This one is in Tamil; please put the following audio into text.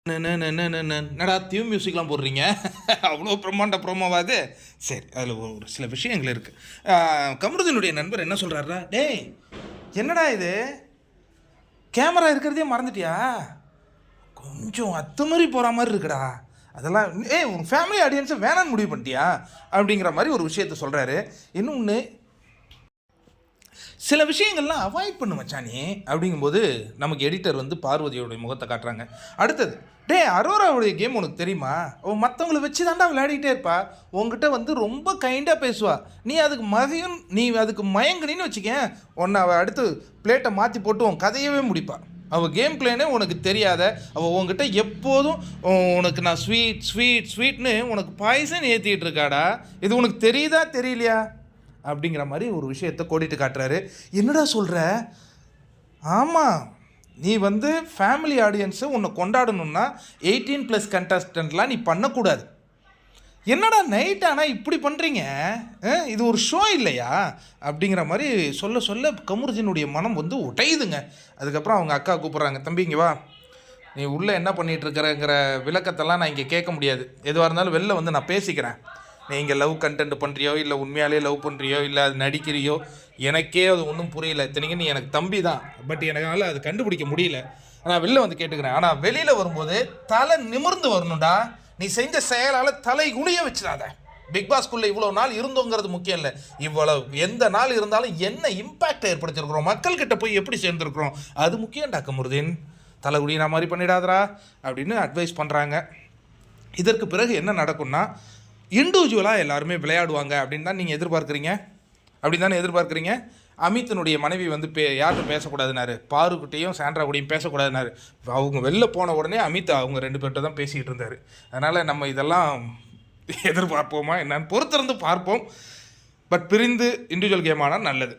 என்னடா தீம் மியூசிக்லாம் போடுறீங்க? அவ்வளோ பிரம்மாண்ட ப்ரோமோவாது. சரி, அதில் ஒரு சில விஷயங்கள் இருக்குது. கமருதனுடைய நண்பர் என்ன சொல்கிறாருடா, டேய் என்னடா இது கேமரா இருக்கிறதே மறந்துட்டியா? கொஞ்சம் அத்துமறி போகிற மாதிரி இருக்குடா. அதெல்லாம் உன் ஃபேமிலி ஆடியன்ஸை வேணான்னு முடிவு பண்ணிட்டியா அப்படிங்கிற மாதிரி ஒரு விஷயத்த சொல்கிறாரு. இன்னொன்று, சில விஷயங்கள்லாம் அவாய்ட் பண்ணு மச்சானே அப்படிங்கும்போது நமக்கு எடிட்டர் வந்து பார்வதியோடைய முகத்தை காட்டுறாங்க. அடுத்தது, டே அரோராவுடைய கேம் உனக்கு தெரியுமா? அவன் மற்றவங்கள வச்சு தாண்டா விளையாடிக்கிட்டே இருப்பா. உங்ககிட்ட வந்து ரொம்ப கைண்டாக பேசுவா. நீ அதுக்கு மயங்கினின்னு வச்சுக்கேன், உன்னை அவள் அடுத்து பிளேட்டை மாற்றி போட்டு உன் கதையவே முடிப்பா. அவள் கேம் பிளேனே உனக்கு தெரியாத, அவள் உங்ககிட்ட எப்போதும் உனக்கு நான் ஸ்வீட் ஸ்வீட் ஸ்வீட்னு உனக்கு பாய்சன் ஏற்றிக்கிட்டு இருக்காடா. இது உனக்கு தெரியுதா தெரியலையா அப்படிங்கிற மாதிரி ஒரு விஷயத்தை கோடிட்டு காட்டுறாரு. என்னடா சொல்கிற? ஆமாம், நீ வந்து ஃபேமிலி ஆடியன்ஸை உன்னை கொண்டாடணும்னா 18+ கண்டஸ்டன்ட்லாம் நீ பண்ணக்கூடாது. என்னடா நைட் ஆனால் இப்படி பண்ணுறீங்க, இது ஒரு ஷோ இல்லையா அப்படிங்கிற மாதிரி சொல்ல சொல்ல கமருதீனுடைய மனம் வந்து உடையுதுங்க. அதுக்கப்புறம் அவங்க அக்கா கூப்பிட்றாங்க, தம்பி இங்கே வா, நீ உள்ளே என்ன பண்ணிகிட்ருக்கிறங்கிற விளக்கத்தெல்லாம் நான் இங்கே கேட்க முடியாது. எதுவாக இருந்தாலும் வெளில வந்து நான் பேசிக்கிறேன். நீ இங்கே லவ் கண்டென்ட் பண்ணுறியோ இல்லை உண்மையாலே லவ் பண்ணுறியோ இல்லை அது நடிக்கிறியோ எனக்கே அது ஒன்றும் புரியல. இத்தனைக்கும் நீ எனக்கு தம்பி தான், பட் என்னால் அது கண்டுபிடிக்க முடியல. நான் வெளில வந்து கேட்டுக்கிறேன். ஆனால் வெளியில் வரும்போது தலை நிமிர்ந்து வரணும்டா. நீ செஞ்ச செயலால் தலை குனிய வச்சிடாத. பிக் பாஸ்குள்ளே இவ்வளோ நாள் இருந்தோங்கிறது முக்கியம் இல்லை, இவ்வளோ எந்த நாள் இருந்தாலும் என்ன இம்பேக்ட் ஏற்படுத்தியிருக்கிறோம், மக்கள்கிட்ட போய் எப்படி சேர்ந்துருக்குறோம், அது முக்கியம்டா கமருதீன். தலை குனியா மாதிரி பண்ணிடாதரா அப்படின்னு அட்வைஸ் பண்ணுறாங்க. இதற்கு பிறகு என்ன நடக்கும்னா, இண்டிவிஜுவலாக எல்லாருமே விளையாடுவாங்க அப்படின்னு தான் நீங்கள் எதிர்பார்க்குறீங்க. அப்படின்னு தானே எதிர்பார்க்குறீங்க. அமித்தினுடைய மனைவி வந்து யார்கிட்ட பேசக்கூடாதுனாரு, பாருக்கிட்டையும் சாண்ட்ரா கூடயும் பேசக்கூடாதுனாரு. அவங்க வெளில போன உடனே அமித் அவங்க 2 பேர்கிட்ட தான் பேசிக்கிட்டு இருந்தார். அதனால் நம்ம இதெல்லாம் எதிர்பார்ப்போமா என்னன்னு பொறுத்திருந்து பார்ப்போம். பட் பிரிந்து இண்டிவிஜுவல் கேம் ஆனால் நல்லது.